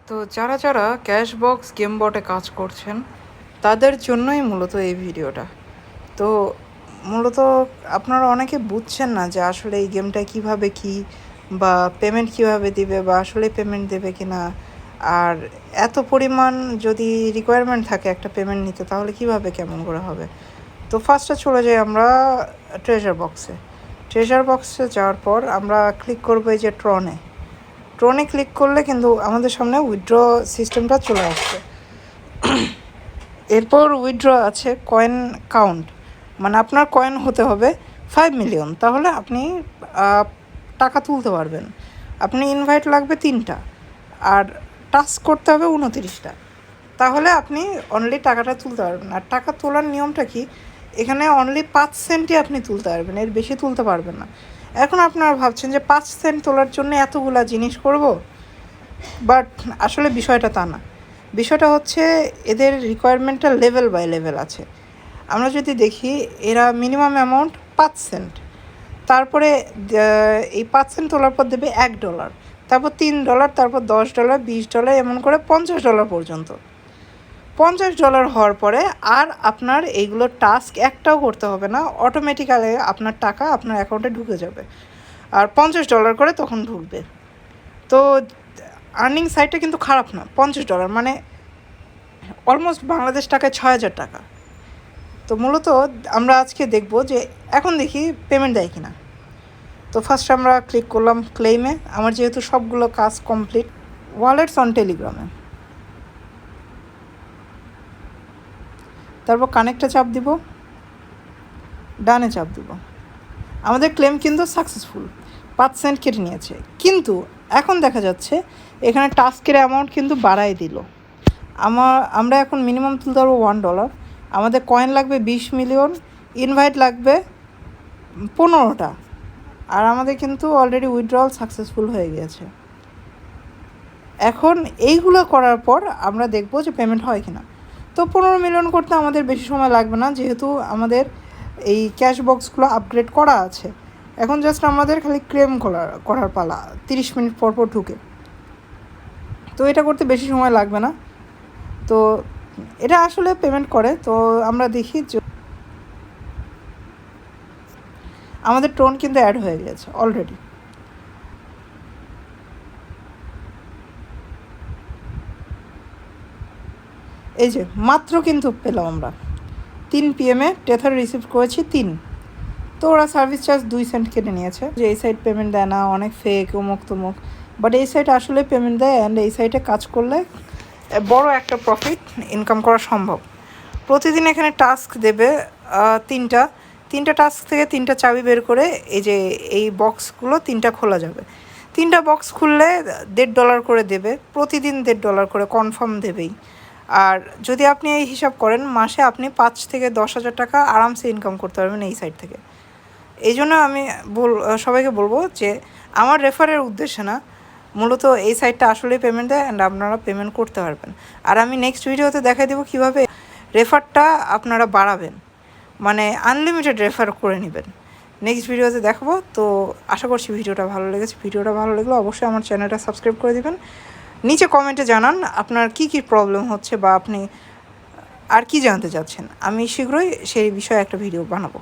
তো যারা যারা ক্যাশবক্স গেম বটে কাজ করছেন তাদের জন্যই মূলত এই ভিডিওটা। তো মূলত আপনারা অনেকে বুঝছেন না যে আসলে এই গেমটা কিভাবে কি বা পেমেন্ট কিভাবে দিবে বা আসলে পেমেন্ট দেবে কি না। আর এত পরিমাণ যদি রিকোয়ারমেন্ট থাকে একটা পেমেন্ট নিতে তাহলে কিভাবে কেমন করে হবে। তো ফার্স্টে চলে যাই আমরা ট্রেজার বক্সে যাওয়ার পর আমরা ক্লিক করবো এই যে ট্রনে ক্লিক করলে কিন্তু আমাদের সামনে উইথড্র সিস্টেমটা চলে আসছে। এরপর উইথড্র আছে কয়েন কাউন্ট, মানে আপনার কয়েন হতে হবে 5 মিলিয়ন, তাহলে আপনি টাকা তুলতে পারবেন। আপনি ইনভাইট লাগবে 3টা আর টাস্ক করতে হবে 29টা, তাহলে আপনি অনলি টাকাটা তুলতে পারবেন। আর টাকা তোলার নিয়মটা কি, এখানে অনলি 5 সেন্টই আপনি তুলতে পারবেন, এর বেশি তুলতে পারবেন না। এখন আপনারা ভাবছেন যে 5 সেন্ট তোলার জন্য এতগুলা জিনিস করব, বাট আসলে বিষয়টা তা না। বিষয়টা হচ্ছে এদের রিকোয়ারমেন্টটা লেভেল বাই লেভেল আছে। আমরা যদি দেখি এরা মিনিমাম অ্যামাউন্ট 5 সেন্ট, তারপরে এই 5 সেন্ট তোলার পর দেবে $1, তারপর $3, তারপর $10, $20, এমন করে $50 পর্যন্ত। $50 হওয়ার পরে আর আপনার এইগুলো টাস্ক একটাও করতে হবে না, অটোমেটিক্যালি আপনার টাকা আপনার অ্যাকাউন্টে ঢুকে যাবে। আর $50 করে তখন ঢুকবে। তো আর্নিং সাইটটা কিন্তু খারাপ না। $50 মানে অলমোস্ট বাংলাদেশ টাকায় 6,000 টাকা। তো মূলত আমরা আজকে দেখব যে এখন দেখি পেমেন্ট দেয় কিনা। তো ফার্স্ট আমরা ক্লিক করলাম ক্লেইমে। আমার যেহেতু সবগুলো কাজ কমপ্লিট, ওয়ালেটস অন টেলিগ্রামে, তারপর কানেক্টে চাপ দিব, ডানে চাপ দিব। আমাদের ক্লেম কিন্তু সাকসেসফুল, 5 সেন্ট কেটে নিয়েছে। কিন্তু এখন দেখা যাচ্ছে এখানে টাস্কের অ্যামাউন্ট কিন্তু বাড়াই দিল। আমরা এখন মিনিমাম তুলতে পারবো $1, আমাদের কয়েন লাগবে 20 মিলিয়ন, ইনভাইট লাগবে 15টা, আর আমাদের কিন্তু অলরেডি উইথড্রয়াল সাকসেসফুল হয়ে গিয়েছে। এখন এইগুলো করার পর আমরা দেখব যে পেমেন্ট হয় কিনা। তো 15 মিলিয়ন করতে আমাদের বেশি সময় লাগবে না, যেহেতু আমাদের এই ক্যাশ বক্সগুলো আপগ্রেড করা আছে। এখন জাস্ট আমাদের খালি ক্লেম করার পালা, 30 মিনিট পর পর ঢুকে। তো এটা করতে বেশি সময় লাগবে না। তো এটা আসলে পেমেন্ট করে। তো আমরা দেখি যে আমাদের টোন কিন্তু অ্যাড হয়ে গেছে অলরেডি। এই যে মাত্র কিন্তু পেলাম আমরা 3 PM টেথার রিসিভ করেছি 3। তো ওরা সার্ভিস চার্জ 2 সেন্ট কেটে নিয়েছে। যে এই সাইট পেমেন্ট দেয় না, অনেক ফেক অমুক তমুক, বাট এই সাইট আসলে পেমেন্ট দেয়। অ্যান্ড এই সাইটে কাজ করলে বড় একটা প্রফিট ইনকাম করা সম্ভব। প্রতিদিন এখানে টাস্ক দেবে 3টা টাস্ক থেকে 3টা চাবি বের করে এই যে এই বক্সগুলো 3টা খোলা যাবে। 3টা বক্স খুললে $1.5 করে দেবে, প্রতিদিন $1.5 করে কনফার্ম দেবেই। আর যদি আপনি এই হিসাব করেন, মাসে আপনি 5 থেকে 10,000 টাকা আরামসে ইনকাম করতে পারবেন এই সাইট থেকে। এই জন্য আমি সবাইকে বলবো যে আমার রেফারের উদ্দেশ্যে না, মূলত এই সাইটটা আসলেই পেমেন্ট দেয় অ্যান্ড আপনারা পেমেন্ট করতে পারবেন। আর আমি নেক্সট ভিডিওতে দেখাই দেবো কীভাবে রেফারটা আপনারা বাড়াবেন, মানে আনলিমিটেড রেফার করে নেবেন। নেক্সট ভিডিওতে দেখাবো। তো আশা করছি ভিডিওটা ভালো লেগেছে। ভিডিওটা ভালো লাগলে অবশ্যই আমার চ্যানেলটা সাবস্ক্রাইব করে দেবেন। নিচে কমেন্টে জানান আপনার কী কী প্রবলেম হচ্ছে বা আপনি আর কি জানতে চাচ্ছেন। আমি শীঘ্রই সেই বিষয়ে একটা ভিডিও বানাবো।